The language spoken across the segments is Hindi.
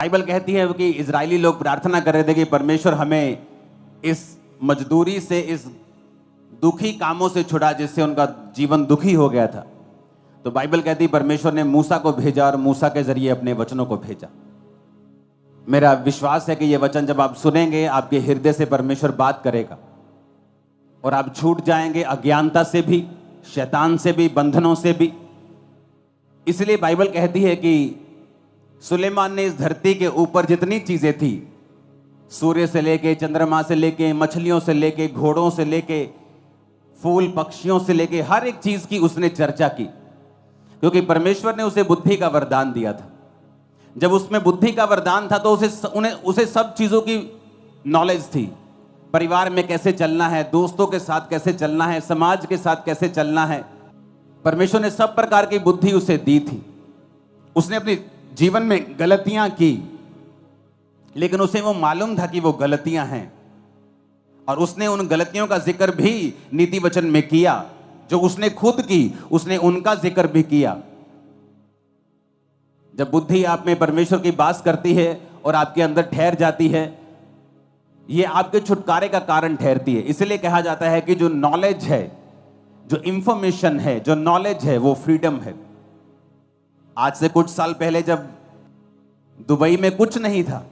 बाइबल कहती है कि इजरायली लोग प्रार्थना कर रहे थे कि परमेश्वर हमें इस मजदूरी से, इस दुखी कामों से छुड़ा जिससे उनका जीवन दुखी हो गया था। तो बाइबल कहती है परमेश्वर ने मूसा को भेजा और मूसा के जरिए अपने वचनों को भेजा। मेरा विश्वास है कि ये वचन जब आप सुनेंगे आपके हृदय से परमेश्वर बात करेगा और आप छूट जाएंगे अज्ञानता से भी, शैतान से भी, बंधनों से भी। इसलिए बाइबल कहती है कि सुलेमान ने इस धरती के ऊपर जितनी चीजें थी, सूर्य से लेके, चंद्रमा से लेके, मछलियों से लेके, घोड़ों से लेके, फूल पक्षियों से लेके, हर एक चीज की उसने चर्चा की, क्योंकि परमेश्वर ने उसे बुद्धि का वरदान दिया था। जब उसमें बुद्धि का वरदान था तो उसे सब चीजों की नॉलेज थी। परिवार में कैसे चलना है, दोस्तों के साथ कैसे चलना है, समाज के साथ कैसे चलना है, परमेश्वर ने सब प्रकार की बुद्धि उसे दी थी। उसने अपने जीवन में गलतियां की, लेकिन उसे वो मालूम था कि वो गलतियां हैं, और उसने उन गलतियों का जिक्र भी नीति वचन में किया। जो उसने खुद की, उसने उनका जिक्र भी किया। जब बुद्धि आप में परमेश्वर की बात करती है और आपके अंदर ठहर जाती है, ये आपके छुटकारे का कारण ठहरती है। इसलिए कहा जाता है कि जो नॉलेज है, जो इंफॉर्मेशन है, जो नॉलेज है, वो फ्रीडम है। आज से कुछ साल पहले जब दुबई में कुछ नहीं था,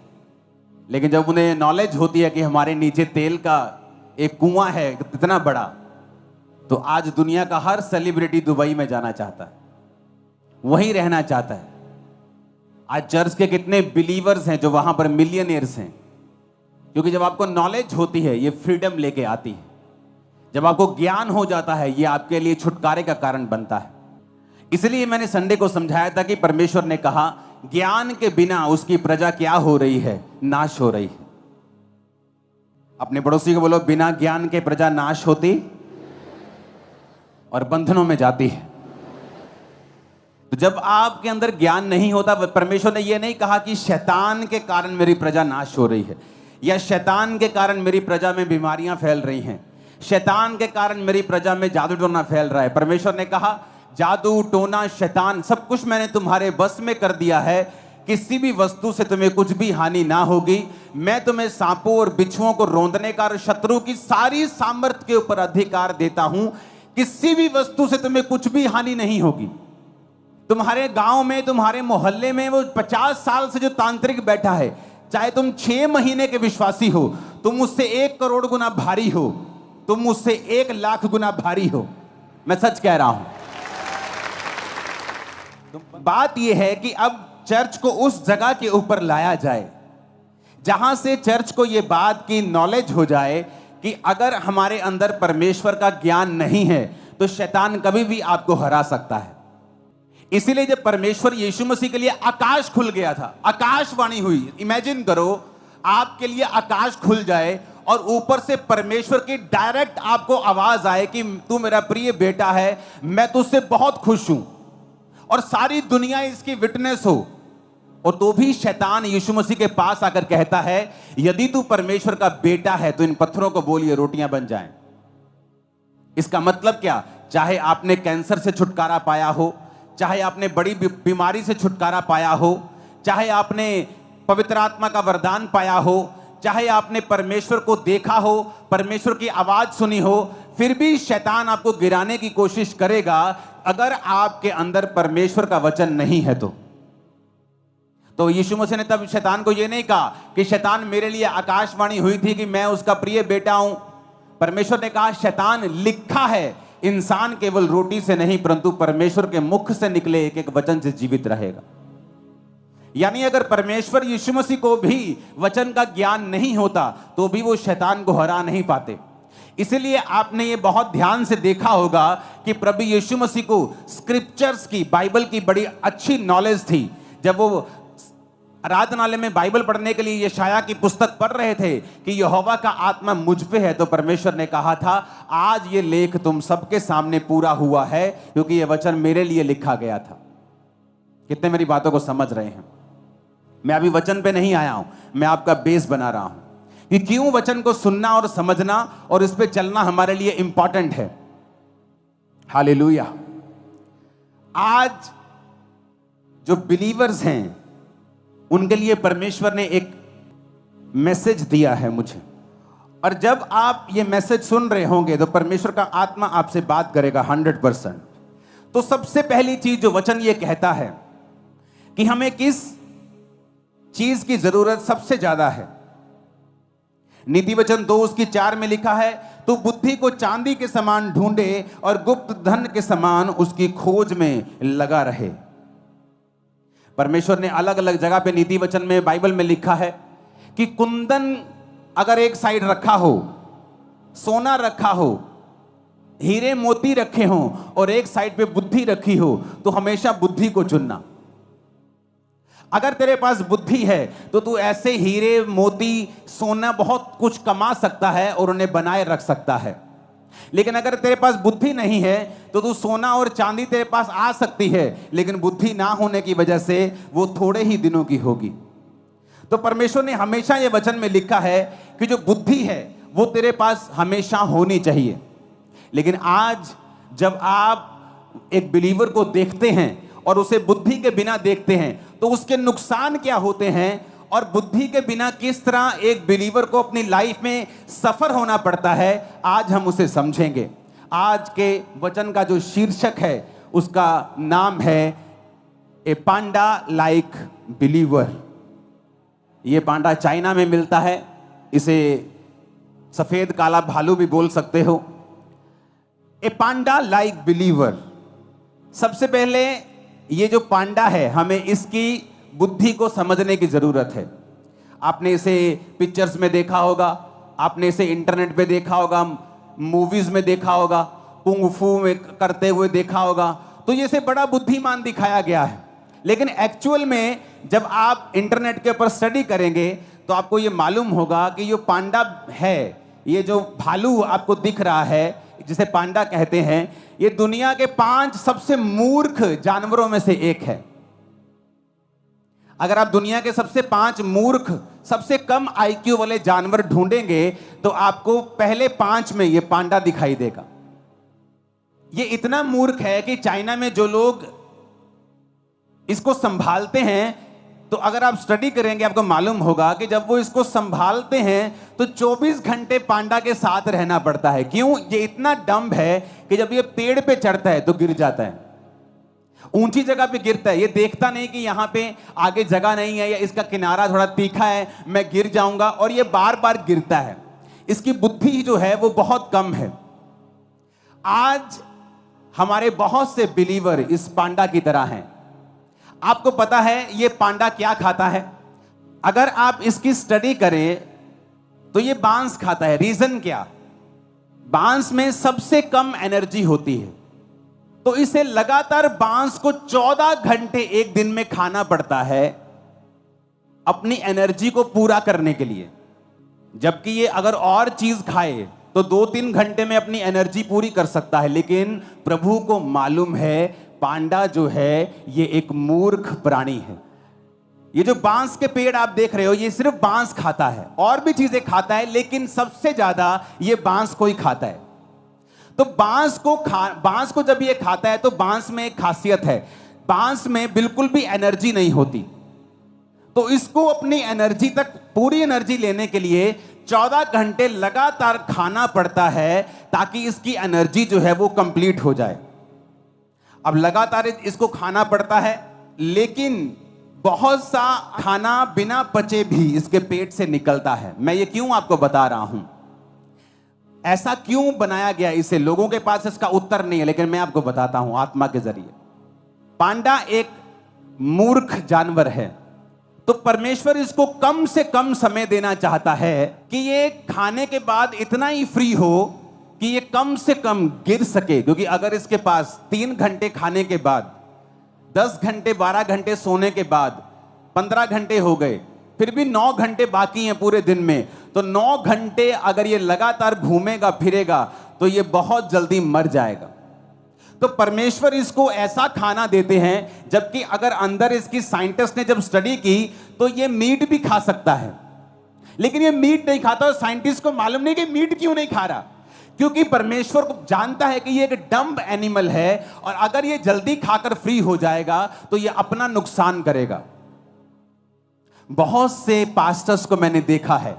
लेकिन जब उन्हें नॉलेज होती है कि हमारे नीचे तेल का एक कुआं है इतना बड़ा, तो आज दुनिया का हर सेलिब्रिटी दुबई में जाना चाहता है, वहीं रहना चाहता है। आज चर्च के कितने बिलीवर्स हैं जो वहां पर मिलियनियर्स हैं, क्योंकि जब आपको नॉलेज होती है ये फ्रीडम लेके आती है। जब आपको ज्ञान हो जाता है ये आपके लिए छुटकारे का कारण बनता है। इसलिए मैंने संडे को समझाया था कि परमेश्वर ने कहा ज्ञान के बिना उसकी प्रजा क्या हो रही है, नाश हो रही है। अपने पड़ोसी को बोलो, बिना ज्ञान के प्रजा नाश होती और बंधनों में जाती है। तो जब आपके अंदर ज्ञान नहीं होता, परमेश्वर ने यह नहीं कहा कि शैतान के कारण मेरी प्रजा नाश हो रही है, या शैतान के कारण मेरी प्रजा में बीमारियां फैल रही हैं, शैतान के कारण मेरी प्रजा में जादू टोना फैल रहा है। परमेश्वर ने कहा जादू टोना, शैतान, सब कुछ मैंने तुम्हारे बस में कर दिया है। किसी भी वस्तु से तुम्हें कुछ भी हानि ना होगी। मैं तुम्हें सांपों और बिच्छुओं को रौंदने का और शत्रु की सारी सामर्थ्य के ऊपर अधिकार देता हूं। किसी भी वस्तु से तुम्हें कुछ भी हानि नहीं होगी। तुम्हारे गांव में, तुम्हारे मोहल्ले में वो 50 साल से जो तांत्रिक बैठा है, चाहे तुम 6 महीने के विश्वासी हो, तुम उससे 1 करोड़ गुना भारी हो, तुम उससे 1 लाख गुना भारी हो, मैं सच कह रहा हूं। बात यह है कि अब चर्च को उस जगह के ऊपर लाया जाए जहां से चर्च को यह बात की नॉलेज हो जाए कि अगर हमारे अंदर परमेश्वर का ज्ञान नहीं है तो शैतान कभी भी आपको हरा सकता है। इसीलिए जब परमेश्वर यीशु मसीह के लिए आकाश खुल गया था, आकाशवाणी हुई। इमेजिन करो आपके लिए आकाश खुल जाए और ऊपर से परमेश्वर की डायरेक्ट आपको आवाज आए कि तू मेरा प्रिय बेटा है, मैं तुझसे बहुत खुश हूं, और सारी दुनिया इसकी विटनेस हो। और तो भी शैतान यीशु मसीह के पास आकर कहता है यदि तू परमेश्वर का बेटा है तो इन पत्थरों को बोलिए रोटियां बन जाएं। इसका मतलब क्या? चाहे आपने कैंसर से छुटकारा पाया हो, चाहे आपने बड़ी बीमारी से छुटकारा पाया हो, चाहे आपने पवित्र आत्मा का वरदान पाया हो, चाहे आपने परमेश्वर को देखा हो, परमेश्वर की आवाज सुनी हो, फिर भी शैतान आपको गिराने की कोशिश करेगा अगर आपके अंदर परमेश्वर का वचन नहीं है। तो यीशु मसीह ने तब शैतान को यह नहीं कहा कि शैतान मेरे लिए आकाशवाणी हुई थी कि मैं उसका प्रिय बेटा हूं। परमेश्वर ने कहा शैतान, लिखा है इंसान केवल रोटी से नहीं परंतु परमेश्वर के मुख से निकले एक एक वचन से जीवित रहेगा। यानी अगर परमेश्वर यीशु मसीह को भी वचन का ज्ञान नहीं होता तो भी वो शैतान को हरा नहीं पाते। इसलिए आपने ये बहुत ध्यान से देखा होगा कि प्रभु यीशु मसीह को स्क्रिप्चर्स की, बाइबल की बड़ी अच्छी नॉलेज थी। जब वो आराधनालय में बाइबल पढ़ने के लिए यशाया की पुस्तक पढ़ रहे थे कि यहोवा का आत्मा मुझ पे है, तो परमेश्वर ने कहा था आज ये लेख तुम सबके सामने पूरा हुआ है क्योंकि ये वचन मेरे लिए लिखा गया था। कितने मेरी बातों को समझ रहे हैं? मैं अभी वचन पे नहीं आया हूं, मैं आपका बेस बना रहा हूं कि क्यों वचन को सुनना और समझना और इस पे चलना हमारे लिए इंपॉर्टेंट है। हालेलुया। आज जो बिलीवर्स हैं उनके लिए परमेश्वर ने एक मैसेज दिया है मुझे। और जब आप ये मैसेज सुन रहे होंगे तो परमेश्वर का आत्मा आपसे बात करेगा 100%। तो सबसे पहली चीज जो वचन ये कहता है कि हमें किस चीज की जरूरत सबसे ज्यादा है। नीति वचन 2:4 में लिखा है, तू बुद्धि को चांदी के समान ढूंढे और गुप्त धन के समान उसकी खोज में लगा रहे। परमेश्वर ने अलग अलग जगह पे नीति वचन में, बाइबल में लिखा है कि कुंदन अगर एक साइड रखा हो, सोना रखा हो, हीरे मोती रखे हो और एक साइड पे बुद्धि रखी हो, तो हमेशा बुद्धि को चुनना। अगर तेरे पास बुद्धि है तो तू ऐसे हीरे मोती सोना बहुत कुछ कमा सकता है और उन्हें बनाए रख सकता है। लेकिन अगर तेरे पास बुद्धि नहीं है तो तू सोना और चांदी तेरे पास आ सकती है, लेकिन बुद्धि ना होने की वजह से वो थोड़े ही दिनों की होगी। तो परमेश्वर ने हमेशा ये वचन में लिखा है कि जो बुद्धि है वो तेरे पास हमेशा होनी चाहिए। लेकिन आज जब आप एक बिलीवर को देखते हैं और उसे बुद्धि के बिना देखते हैं तो उसके नुकसान क्या होते हैं और बुद्धि के बिना किस तरह एक बिलीवर को अपनी लाइफ में सफर होना पड़ता है, आज हम उसे समझेंगे। आज के वचन का जो शीर्षक है उसका नाम है ए पांडा लाइक बिलीवर। ये पांडा चाइना में मिलता है, इसे सफेद काला भालू भी बोल सकते हो। ए पांडा लाइक बिलीवर। सबसे पहले ये जो पांडा है, हमें इसकी बुद्धि को समझने की जरूरत है। आपने इसे पिक्चर्स में देखा होगा, आपने इसे इंटरनेट पे देखा होगा, मूवीज में देखा होगा, कुंग फू में करते हुए देखा होगा, तो ये से बड़ा बुद्धिमान दिखाया गया है। लेकिन एक्चुअल में जब आप इंटरनेट के ऊपर स्टडी करेंगे तो आपको ये मालूम होगा कि जो पांडा है, ये जो भालू आपको दिख रहा है जिसे पांडा कहते हैं, ये दुनिया के 5 सबसे मूर्ख जानवरों में से एक है। अगर आप दुनिया के सबसे 5 मूर्ख, सबसे कम आईक्यू वाले जानवर ढूंढेंगे तो आपको पहले 5 में ये पांडा दिखाई देगा। ये इतना मूर्ख है कि चाइना में जो लोग इसको संभालते हैं, तो अगर आप स्टडी करेंगे आपको मालूम होगा कि जब वो इसको संभालते हैं तो 24 घंटे पांडा के साथ रहना पड़ता है। क्यों? ये इतना डम्ब है कि जब ये पेड़ पे चढ़ता है तो गिर जाता है, ऊंची जगह पे गिरता है। ये देखता नहीं कि यहां पे आगे जगह नहीं है या इसका किनारा थोड़ा तीखा है, मैं गिर जाऊंगा, और ये बार बार गिरता है। इसकी बुद्धि जो है वो बहुत कम है। आज हमारे बहुत से बिलीवर इस पांडा की तरह हैं। आपको पता है ये पांडा क्या खाता है? अगर आप इसकी स्टडी करें तो ये बांस खाता है। रीजन क्या? बांस में सबसे कम एनर्जी होती है, तो इसे लगातार बांस को 14 घंटे एक दिन में खाना पड़ता है अपनी एनर्जी को पूरा करने के लिए। जबकि ये अगर और चीज खाए तो 2-3 घंटे में अपनी एनर्जी पूरी कर सकता है। लेकिन प्रभु को मालूम है पांडा जो है ये एक मूर्ख प्राणी है। ये जो बांस के पेड़ आप देख रहे हो, ये सिर्फ बांस खाता है, और भी चीजें खाता है, लेकिन सबसे ज्यादा ये बांस को ही खाता है। तो बांस को जब ये खाता है तो बांस में एक खासियत है, बांस में बिल्कुल भी एनर्जी नहीं होती। तो इसको अपनी एनर्जी तक, पूरी एनर्जी लेने के लिए 14 घंटे लगातार खाना पड़ता है ताकि इसकी एनर्जी जो है वो कंप्लीट हो जाए। अब लगातार इसको खाना पड़ता है, लेकिन बहुत सा खाना बिना पचे भी इसके पेट से निकलता है। मैं ये क्यों आपको बता रहा हूं, ऐसा क्यों बनाया गया इसे, लोगों के पास इसका उत्तर नहीं है, लेकिन मैं आपको बताता हूं आत्मा के जरिए। पांडा एक मूर्ख जानवर है, तो परमेश्वर इसको कम से कम समय देना चाहता है कि ये खाने के बाद इतना ही फ्री हो कि ये कम से कम गिर सके। क्योंकि अगर इसके पास 3 घंटे खाने के बाद, 10 घंटे 12 घंटे सोने के बाद 15 घंटे हो गए, फिर भी 9 घंटे बाकी हैं पूरे दिन में, तो 9 घंटे अगर ये लगातार घूमेगा फिरेगा तो ये बहुत जल्दी मर जाएगा। तो परमेश्वर इसको ऐसा खाना देते हैं, जबकि अगर अंदर इसकी साइंटिस्ट ने जब स्टडी की तो ये मीट भी खा सकता है, लेकिन ये मीट नहीं खाता। और साइंटिस्ट को मालूम नहीं कि मीट क्यों नहीं खा रहा, क्योंकि परमेश्वर को जानता है कि ये एक डम्ब एनिमल है और अगर ये जल्दी खाकर फ्री हो जाएगा तो ये अपना नुकसान करेगा। बहुत से पास्टर्स को मैंने देखा है,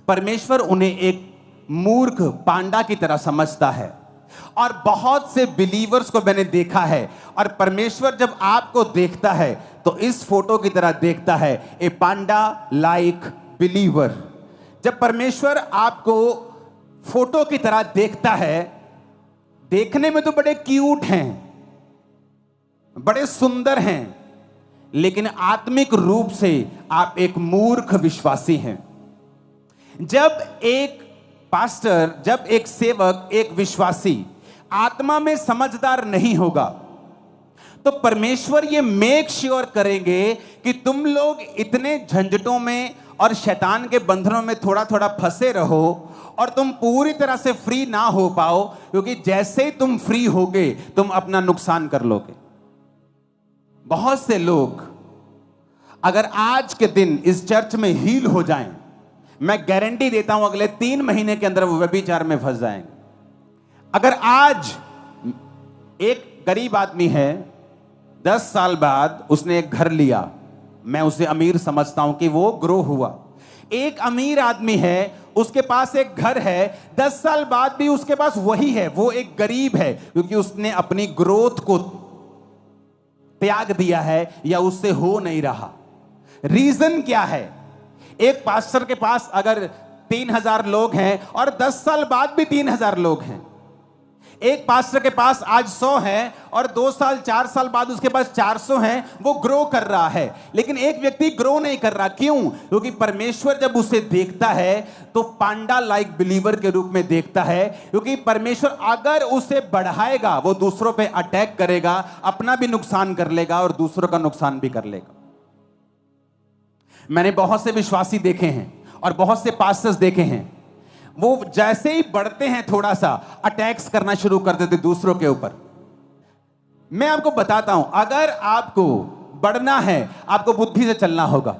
परमेश्वर उन्हें एक मूर्ख पांडा की तरह समझता है। और बहुत से बिलीवर्स को मैंने देखा है, और परमेश्वर जब आपको देखता है तो इस फोटो की तरह देखता है, ए पांडा लाइक बिलीवर। जब परमेश्वर आपको फोटो की तरह देखता है, देखने में तो बड़े क्यूट हैं, बड़े सुंदर हैं, लेकिन आत्मिक रूप से आप एक मूर्ख विश्वासी हैं। जब एक पास्टर, जब एक सेवक, एक विश्वासी आत्मा में समझदार नहीं होगा, तो परमेश्वर ये मेक श्योर करेंगे कि तुम लोग इतने झंझटों में और शैतान के बंधनों में थोड़ा थोड़ा फंसे रहो, और तुम पूरी तरह से फ्री ना हो पाओ, क्योंकि जैसे ही तुम फ्री होगे तुम अपना नुकसान कर लोगे। बहुत से लोग अगर आज के दिन इस चर्च में हील हो जाएं, मैं गारंटी देता हूं अगले 3 महीने के अंदर वो व्यभिचार में फंस जाएंगे। अगर आज एक गरीब आदमी है, 10 साल बाद उसने एक घर लिया, मैं उसे अमीर समझता हूं कि वो ग्रो हुआ। एक अमीर आदमी है, उसके पास एक घर है, 10 साल बाद भी उसके पास वही है, वो एक गरीब है, क्योंकि उसने अपनी ग्रोथ को त्याग दिया है या उससे हो नहीं रहा। रीजन क्या है? एक पास्टर के पास अगर 3000 लोग हैं और 10 साल बाद भी 3000 लोग हैं, एक पास्टर के पास आज 100 है और 2 साल 4 साल बाद उसके पास 400 हैं, वो ग्रो कर रहा है। लेकिन एक व्यक्ति ग्रो नहीं कर रहा, क्यों? क्योंकि परमेश्वर जब उसे देखता है तो पांडा लाइक बिलीवर के रूप में देखता है, क्योंकि परमेश्वर अगर उसे बढ़ाएगा वो दूसरों पे अटैक करेगा, अपना भी नुकसान कर लेगा और दूसरों का नुकसान भी कर लेगा। मैंने बहुत से विश्वासी देखे हैं और बहुत से पास्टर्स देखे हैं, वो जैसे ही बढ़ते हैं थोड़ा सा अटैक्स करना शुरू कर देते दूसरों के ऊपर। मैं आपको बताता हूं, अगर आपको बढ़ना है आपको बुद्धि से चलना होगा।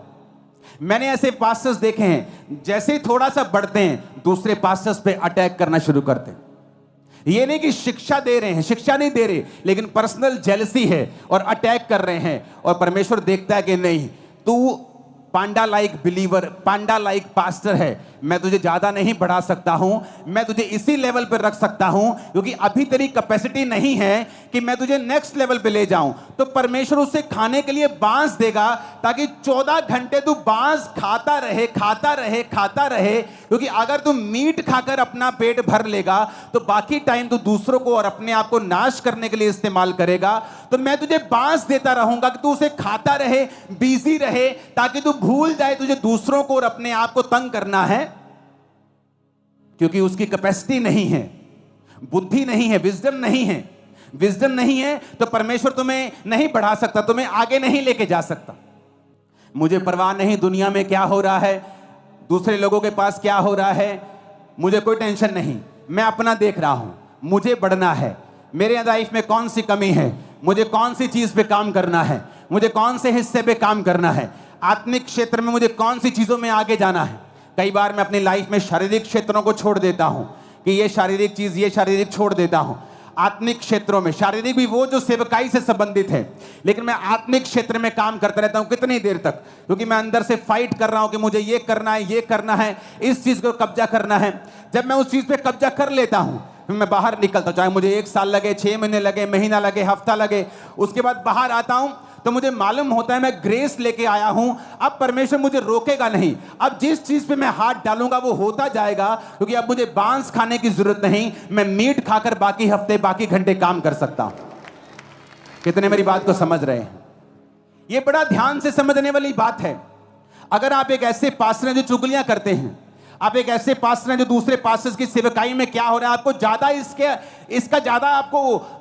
मैंने ऐसे पास्टर्स देखे हैं, जैसे ही थोड़ा सा बढ़ते हैं दूसरे पास्टर्स पे अटैक करना शुरू करते हैं। ये नहीं कि शिक्षा दे रहे हैं, शिक्षा नहीं दे रहे, लेकिन पर्सनल जेलसी है और अटैक कर रहे हैं। और परमेश्वर देखता है कि नहीं, तू पांडा लाइक बिलीवर, पांडा लाइक पास्टर है, मैं तुझे ज्यादा नहीं बढ़ा सकता हूं, मैं तुझे इसी लेवल पर रख सकता हूं, क्योंकि अभी तेरी कैपेसिटी नहीं है कि मैं तुझे नेक्स्ट लेवल पे ले जाऊं। तो परमेश्वर उसे खाने के लिए बांस देगा, ताकि 14 घंटे तू बांस खाता रहे, खाता रहे, खाता रहे। क्योंकि अगर तू मीट खाकर अपना पेट भर लेगा तो बाकी टाइम तू दूसरों को और अपने आप को नाश करने के लिए इस्तेमाल करेगा। तो मैं तुझे बांस देता रहूंगा कि तू उसे खाता रहे, बिजी रहे, ताकि तू भूल जाए तुझे दूसरों को और अपने आप को तंग करना है, क्योंकि उसकी कैपेसिटी नहीं है, बुद्धि नहीं है, विजडम नहीं है। विजडम नहीं है तो परमेश्वर तुम्हें नहीं बढ़ा सकता, तुम्हें आगे नहीं लेके जा सकता। मुझे परवाह नहीं दुनिया में क्या हो रहा है, दूसरे लोगों के पास क्या हो रहा है, मुझे कोई टेंशन नहीं। मैं अपना देख रहा हूं, मुझे बढ़ना है। मेरे लाइफ में कौन सी कमी है, मुझे कौन सी चीज पे काम करना है, मुझे कौन से हिस्से पे काम करना है, आत्मिक क्षेत्र में मुझे कौन सी चीजों में आगे जाना है। कई बार मैं अपनी लाइफ में शारीरिक क्षेत्रों को छोड़ देता हूं कि ये शारीरिक चीज, ये शारीरिक छोड़ देता हूं। आत्मिक क्षेत्रों में, शारीरिक भी वो जो सेवकाई से संबंधित है, लेकिन मैं आत्मिक क्षेत्र में काम करता रहता हूं। कितनी देर तक? क्योंकि मैं अंदर से फाइट कर रहा हूं कि मुझे ये करना है, ये करना है, इस चीज को कब्जा करना है। जब मैं उस चीज पे कब्जा कर लेता हूं, फिर मैं बाहर निकलता हूं, चाहे मुझे 1 साल लगे, 6 महीने लगे, महीना लगे, हफ्ता लगे, उसके बाद बाहर आता हूं तो मुझे मालूम होता है मैं ग्रेस लेके आया हूं। अब परमेश्वर मुझे रोकेगा नहीं, अब जिस चीज पे मैं हाथ डालूंगा वो होता जाएगा, क्योंकि अब मुझे बांस खाने की जरूरत नहीं, मैं मीट खाकर बाकी हफ्ते, बाकी घंटे काम कर सकता हूं। कितने मेरी बात को समझ रहे हैं? ये बड़ा ध्यान से समझने वाली बात है। अगर आप एक ऐसे पास्टर हैं जो चुगलियां करते हैं, आप एक ऐसे पास्टर हैं जो दूसरे पास्टर्स की सेवकाई में क्या हो रहा है आपको ज्यादा इसका ज्यादा आपको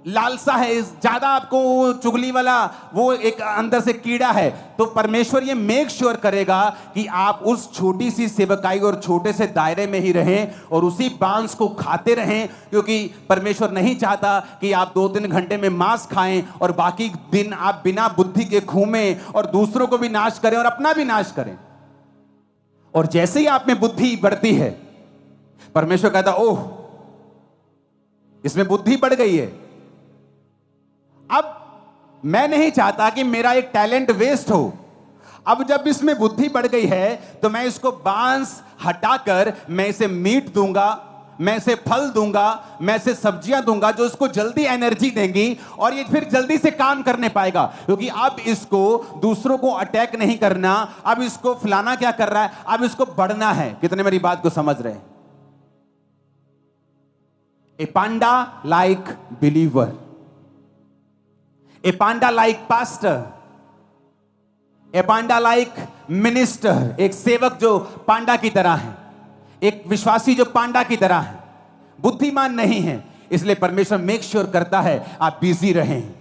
लालसा है, ज्यादा आपको चुगली वाला वो एक अंदर से कीड़ा है, तो परमेश्वर ये मेक श्योर करेगा कि आप उस छोटी सी सेवकाई और छोटे से दायरे में ही रहें और उसी बांस को खाते रहें। क्योंकि परमेश्वर नहीं चाहता कि आप 2-3 घंटे में मांस खाएं और बाकी दिन आप बिना बुद्धि के घूमें और दूसरों को भी नाश करें और अपना भी नाश करें। और जैसे ही आप में बुद्धि बढ़ती है, परमेश्वर कहता ओह, इसमें बुद्धि बढ़ गई है। अब मैं नहीं चाहता कि मेरा एक टैलेंट वेस्ट हो, अब जब इसमें बुद्धि बढ़ गई है तो मैं इसको बांस हटाकर मैं इसे मीट दूंगा, मैं इसे फल दूंगा, मैं इसे सब्जियां दूंगा जो इसको जल्दी एनर्जी देंगी और ये फिर जल्दी से काम करने पाएगा। क्योंकि अब इसको दूसरों को अटैक नहीं करना, अब इसको फलाना क्या कर रहा है, अब इसको बढ़ना है। कितने मेरी बात को समझ रहे हैं? ए पांडा लाइक बिलीवर, ए पांडा लाइक पास्टर, ए पांडा लाइक मिनिस्टर, एक सेवक जो पांडा की तरह है, एक विश्वासी जो पांडा की तरह है, बुद्धिमान नहीं है। इसलिए परमेश्वर मेक श्योर करता है आप बिजी रहें,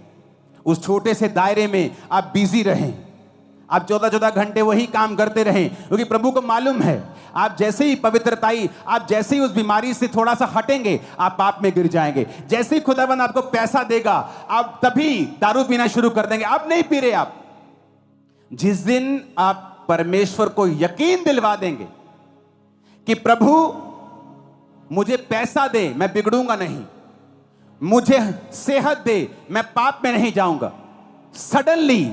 उस छोटे से दायरे में आप बिजी रहें, आप 14-14 घंटे वही काम करते रहें। क्योंकि प्रभु को मालूम है आप जैसे ही पवित्रताई, आप जैसे ही उस बीमारी से थोड़ा सा हटेंगे आप पाप में गिर जाएंगे। जैसे ही खुदावन आपको पैसा देगा आप तभी दारू पीना शुरू कर देंगे। आप नहीं पी रहे। आप जिस दिन आप परमेश्वर को यकीन दिलवा देंगे कि प्रभु मुझे पैसा दे मैं बिगड़ूंगा नहीं, मुझे सेहत दे मैं पाप में नहीं जाऊंगा, suddenly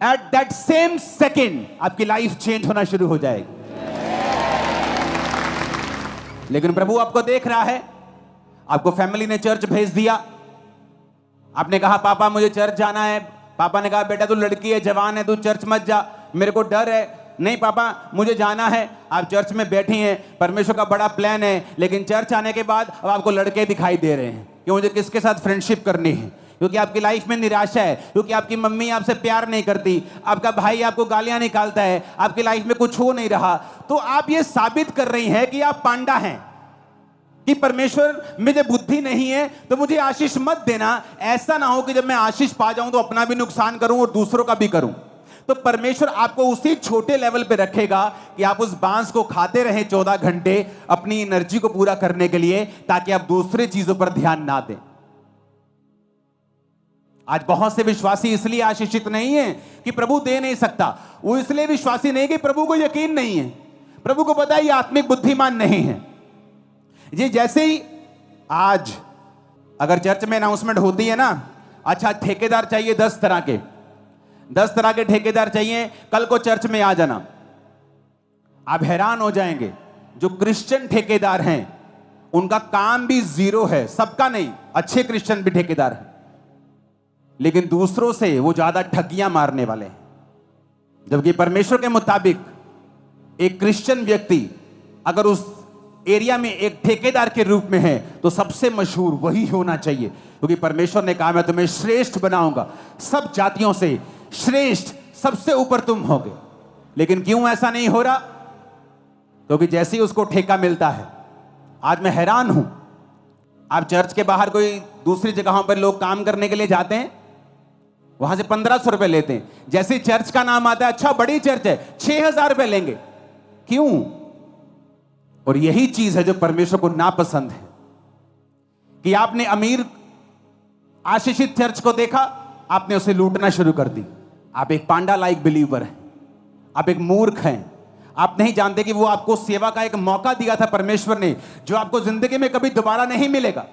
at that same second आपकी लाइफ चेंज होना शुरू हो जाएगी। लेकिन प्रभु आपको देख रहा है, आपको फैमिली ने चर्च भेज दिया, आपने कहा पापा मुझे चर्च जाना है, पापा ने कहा बेटा तू लड़की है, जवान है, तू चर्च मत जा, मेरे को डर है। नहीं पापा मुझे जाना है। आप चर्च में बैठी हैं, परमेश्वर का बड़ा प्लान है, लेकिन चर्च आने के बाद अब आपको लड़के दिखाई दे रहे हैं कि मुझे किसके साथ फ्रेंडशिप करनी है, क्योंकि आपकी लाइफ में निराशा है, क्योंकि आपकी मम्मी आपसे प्यार नहीं करती, आपका भाई आपको गालियां निकालता है, आपकी लाइफ में कुछ हो नहीं रहा। तो आप ये साबित कर रही हैं कि आप पांडा हैं, कि परमेश्वर मुझे बुद्धि नहीं है तो मुझे आशीष मत देना। ऐसा ना हो कि जब मैं आशीष पा जाऊं तो अपना भी नुकसान करूं और दूसरों का भी करूं। तो परमेश्वर आपको उसी छोटे लेवल पे रखेगा कि आप उस बांस को खाते रहें 14 घंटे अपनी एनर्जी को पूरा करने के लिए, ताकि आप दूसरे चीजों पर ध्यान ना दें। आज बहुत से विश्वासी इसलिए आशीषित नहीं है कि प्रभु दे नहीं सकता, वो इसलिए विश्वासी नहीं कि प्रभु को यकीन नहीं है। प्रभु को पता है ये आत्मिक बुद्धिमान नहीं है। ये जैसे ही आज अगर चर्च में अनाउंसमेंट होती है ना, अच्छा ठेकेदार चाहिए 10 तरह के ठेकेदार चाहिए, कल को चर्च में आ जाना। आप हैरान हो जाएंगे, जो क्रिश्चियन ठेकेदार हैं उनका काम भी जीरो है, सबका नहीं, अच्छे क्रिश्चियन भी ठेकेदार हैं, लेकिन दूसरों से वो ज्यादा ठगियां मारने वाले हैं। जबकि परमेश्वर के मुताबिक एक क्रिश्चियन व्यक्ति अगर उस एरिया में एक ठेकेदार के रूप में है तो सबसे मशहूर वही होना चाहिए, क्योंकि परमेश्वर ने कहा मैं तुम्हें श्रेष्ठ बनाऊंगा, सब जातियों से श्रेष्ठ, सबसे ऊपर तुम होगे। लेकिन क्यों ऐसा नहीं हो रहा? क्योंकि जैसे ही उसको ठेका मिलता है, आज मैं हैरान हूं, आप चर्च के बाहर कोई दूसरी जगहों पर लोग काम करने के लिए जाते हैं, वहां से 1500 रुपए लेते हैं, जैसे ही चर्च का नाम आता है, अच्छा बड़ी चर्च है, 6000 रुपए लेंगे। क्यों? और यही चीज है जो परमेश्वर को नापसंद है, कि आपने अमीर आशीषित चर्च को देखा, आपने उसे लूटना शुरू कर दी। आप एक पांडा लाइक बिलीवर हैं, आप एक मूर्ख हैं, आप नहीं जानते कि वो आपको सेवा का एक मौका दिया था परमेश्वर ने, जो आपको जिंदगी में कभी दोबारा नहीं मिलेगा।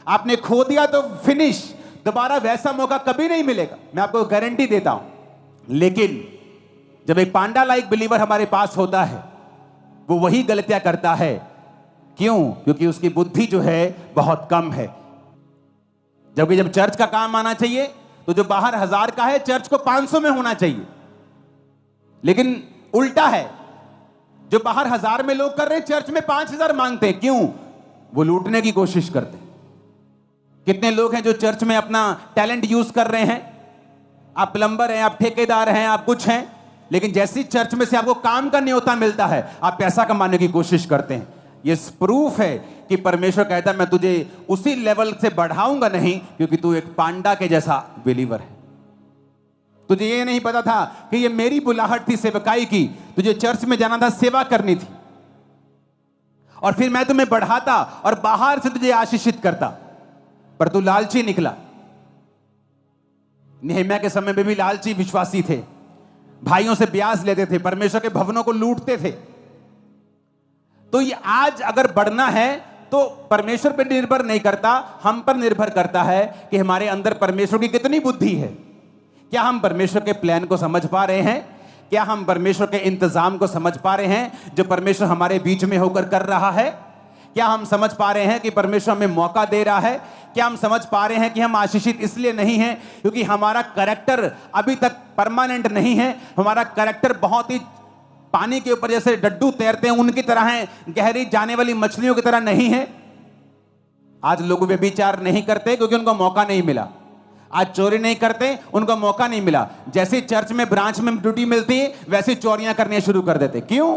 आपने खो दिया तो फिनिश, दोबारा वैसा मौका कभी नहीं मिलेगा, मैं आपको गारंटी देता हूं। लेकिन जब एक पांडा लाइक बिलीवर हमारे पास होता है, वो वही गलतियां करता है। क्यों? क्योंकि उसकी बुद्धि जो है बहुत कम है। जबकि जब चर्च का काम आना चाहिए तो जो बाहर 1000 का है चर्च को 500 में होना चाहिए, लेकिन उल्टा है, जो बाहर 1000 में लोग कर रहे हैं चर्च में 5000 मांगते हैं। क्यों? वो लूटने की कोशिश करते हैं। कितने लोग हैं जो चर्च में अपना टैलेंट यूज कर रहे हैं, आप प्लम्बर हैं, आप ठेकेदार हैं, आप कुछ हैं, लेकिन जैसी चर्च में से आपको काम का न्योता मिलता है आप पैसा कमाने की कोशिश करते हैं। ये प्रूफ है कि परमेश्वर कहता है मैं तुझे उसी लेवल से बढ़ाऊंगा नहीं, क्योंकि तू एक पांडा के जैसा बिलीवर है। तुझे ये नहीं पता था कि ये मेरी बुलाहट थी सेवकाई की, तुझे चर्च में जाना था, सेवा करनी थी, और फिर मैं तुम्हें बढ़ाता और बाहर से तुझे आशीषित करता, पर तू लालची निकला। नेहम्याह के समय में भी लालची विश्वासी थे, भाइयों से ब्याज लेते थे, परमेश्वर के भवनों को लूटते थे। तो ये आज अगर बढ़ना है तो परमेश्वर पर निर्भर नहीं करता, हम पर निर्भर करता है कि हमारे अंदर परमेश्वर की कितनी बुद्धि है। क्या हम परमेश्वर के प्लान को समझ पा रहे हैं? क्या हम परमेश्वर के इंतजाम को समझ पा रहे हैं जो परमेश्वर हमारे बीच में होकर कर रहा है? क्या हम समझ पा रहे हैं कि परमेश्वर हमें मौका दे रहा है? क्या हम समझ पा रहे हैं कि हम आशीषित इसलिए नहीं हैं क्योंकि हमारा कैरेक्टर अभी तक परमानेंट नहीं है? हमारा कैरेक्टर बहुत ही पानी के ऊपर जैसे डड्डू तैरते हैं उनकी तरह है, गहरी जाने वाली मछलियों की तरह नहीं है। आज लोग व्यभिचार नहीं करते क्योंकि उनको मौका नहीं मिला। आज चोरी नहीं करते, उनको मौका नहीं मिला। जैसे चर्च में ब्रांच में ड्यूटी मिलती है वैसे चोरियां करनी शुरू कर देते। क्यों?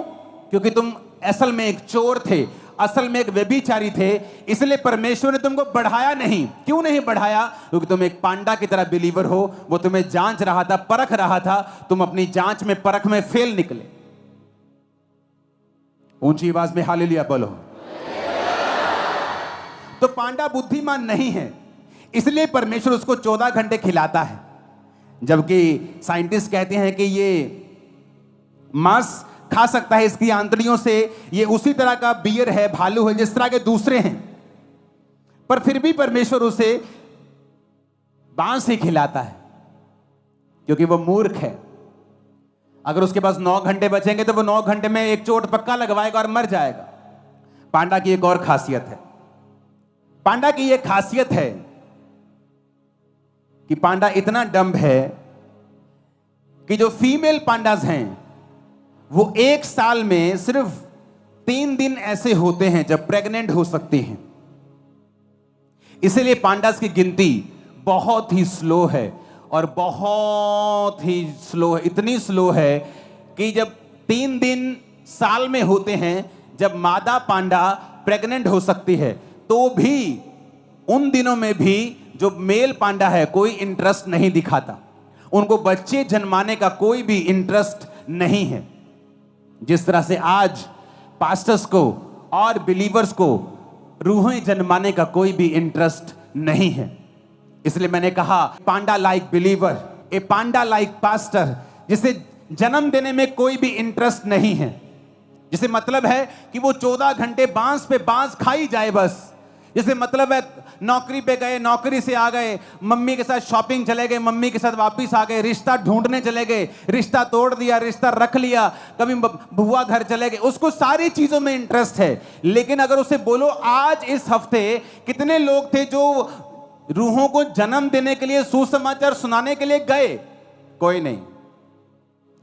क्योंकि तुम असल में एक चोर थे, असल में एक व्यभिचारी थे, इसलिए परमेश्वर ने तुमको बढ़ाया नहीं। क्यों नहीं बढ़ाया? क्योंकि तुम एक पांडा की तरह बिलीवर हो। वो तुम्हें जांच रहा था, परख रहा था, तुम अपनी जांच में परख में फेल निकले। ऊंची आवाज में हालेलुया बोलो। तो पांडा बुद्धिमान नहीं है, इसलिए परमेश्वर उसको 14 घंटे खिलाता है। जबकि साइंटिस्ट कहते हैं कि ये मांस खा सकता है, इसकी आंतड़ियों से ये उसी तरह का बियर है, भालू है जिस तरह के दूसरे हैं, पर फिर भी परमेश्वर उसे बांस ही खिलाता है क्योंकि वो मूर्ख है। अगर उसके पास 9 घंटे बचेंगे तो वो 9 घंटे में एक चोट पक्का लगवाएगा और मर जाएगा। पांडा की एक और खासियत है, पांडा की यह खासियत है कि पांडा इतना डम्ब है कि जो फीमेल पांडास हैं वो एक साल में सिर्फ 3 दिन ऐसे होते हैं जब प्रेग्नेंट हो सकती हैं। इसलिए पांडास की गिनती बहुत ही स्लो है, और बहुत ही स्लो है, इतनी स्लो है कि जब 3 दिन साल में होते हैं जब मादा पांडा प्रेग्नेंट हो सकती है, तो भी उन दिनों में भी जो मेल पांडा है कोई इंटरेस्ट नहीं दिखाता। उनको बच्चे जन्माने का कोई भी इंटरेस्ट नहीं है। जिस तरह से आज पास्टर्स को और बिलीवर्स को रूहें जन्माने का कोई भी इंटरेस्ट नहीं है। इसलिए मैंने कहा पांडा लाइक बिलीवर, ए पांडा लाइक पास्टर, जिसे जन्म देने में कोई भी इंटरेस्ट नहीं है, जिसे मतलब है कि वो 14 घंटे बांस पे बांस खाई जाए बस। जिसे मतलब है नौकरी पे गए, नौकरी से आ गए, मम्मी के साथ शॉपिंग चले गए, मम्मी के साथ वापस आ गए, रिश्ता ढूंढने चले गए, रिश्ता तोड़ दिया, रिश्ता रख लिया, कभी बुआ घर चले गए, उसको सारी चीजों में इंटरेस्ट है। लेकिन अगर उसे बोलो आज इस हफ्ते कितने लोग थे जो रूहों को जन्म देने के लिए, सुसमाचार सुनाने के लिए गए? कोई नहीं।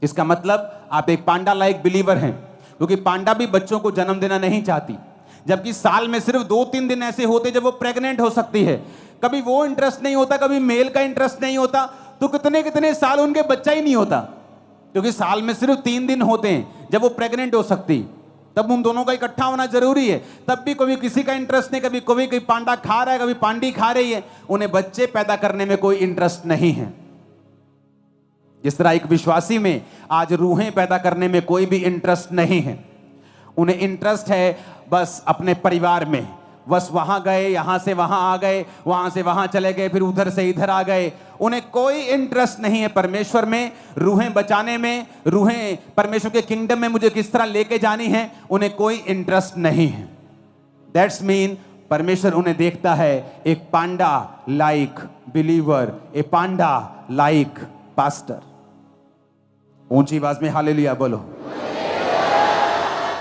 इसका मतलब आप एक पांडा लाइक बिलीवर हैं, क्योंकि पांडा भी बच्चों को जन्म देना नहीं चाहती। जबकि साल में सिर्फ 2-3 दिन ऐसे होते जब वो प्रेग्नेंट हो सकती है। कभी वो इंटरेस्ट नहीं होता, कभी मेल का इंटरेस्ट नहीं होता, तो कितने कितने साल उनके बच्चा ही नहीं होता, क्योंकि साल में सिर्फ 3 दिन होते हैं जब वो प्रेग्नेंट हो सकती। तब उन दोनों का इकट्ठा होना जरूरी है। तब भी कभी किसी का इंटरेस्ट नहीं, कभी कोई पांडा खा रहा है, कभी पांडी खा रही है। उन्हें बच्चे पैदा करने में कोई इंटरेस्ट नहीं है। जिस तरह एक विश्वासी में आज रूहें पैदा करने में कोई भी इंटरेस्ट नहीं है। उन्हें इंटरेस्ट है बस अपने परिवार में, बस वहां गए, यहां से वहां आ गए, वहां से वहां चले गए, फिर उधर से इधर आ गए। उन्हें कोई इंटरेस्ट नहीं है परमेश्वर में, रूहें बचाने में, रूहें परमेश्वर के किंगडम में मुझे किस तरह लेके जानी है, उन्हें कोई इंटरेस्ट नहीं है। दैट्स मीन परमेश्वर उन्हें देखता है एक पांडा लाइक बिलीवर, ए पांडा लाइक पास्टर। ऊंची आवाज में हालेलुया बोलो।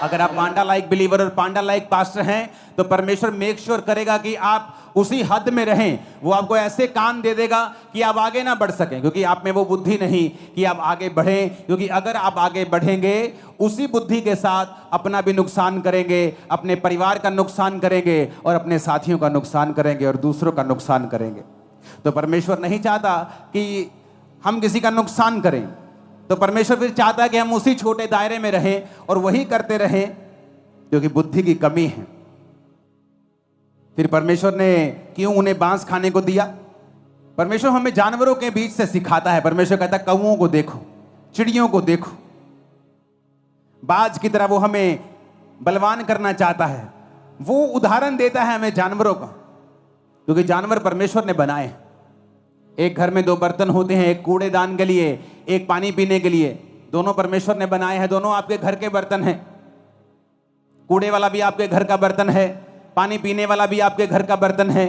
अगर आप पांडा लाइक बिलीवर और पांडा लाइक पास्टर हैं तो परमेश्वर मेक श्योर करेगा कि आप उसी हद में रहें। वो आपको ऐसे कान दे देगा कि आप आगे ना बढ़ सकें, क्योंकि आप में वो बुद्धि नहीं कि आप आगे बढ़ें। क्योंकि अगर आप आगे बढ़ेंगे उसी बुद्धि के साथ अपना भी नुकसान करेंगे, अपने परिवार का नुकसान करेंगे, और अपने साथियों का नुकसान करेंगे, और दूसरों का नुकसान करेंगे। तो परमेश्वर नहीं चाहता कि हम किसी का नुकसान करें। तो परमेश्वर फिर चाहता है कि हम उसी छोटे दायरे में रहें और वही करते रहें, क्योंकि बुद्धि की कमी है। फिर परमेश्वर ने क्यों उन्हें बांस खाने को दिया? परमेश्वर हमें जानवरों के बीच से सिखाता है। परमेश्वर कहता है कौओं को देखो, चिड़ियों को देखो, बाज की तरह वो हमें बलवान करना चाहता है। वो उदाहरण देता है हमें जानवरों का, क्योंकि जानवर परमेश्वर ने बनाए हैं। एक घर में 2 बर्तन होते हैं, एक कूड़ेदान के लिए, एक पानी पीने के लिए। दोनों परमेश्वर ने बनाए हैं, दोनों आपके घर के बर्तन हैं। कूड़े वाला भी आपके घर का बर्तन है, पानी पीने वाला भी आपके घर का बर्तन है।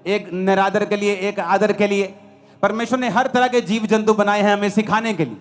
एक निरादर के लिए, एक आदर के लिए। परमेश्वर ने हर तरह के जीव जंतु बनाए हैं हमें सिखाने के लिए।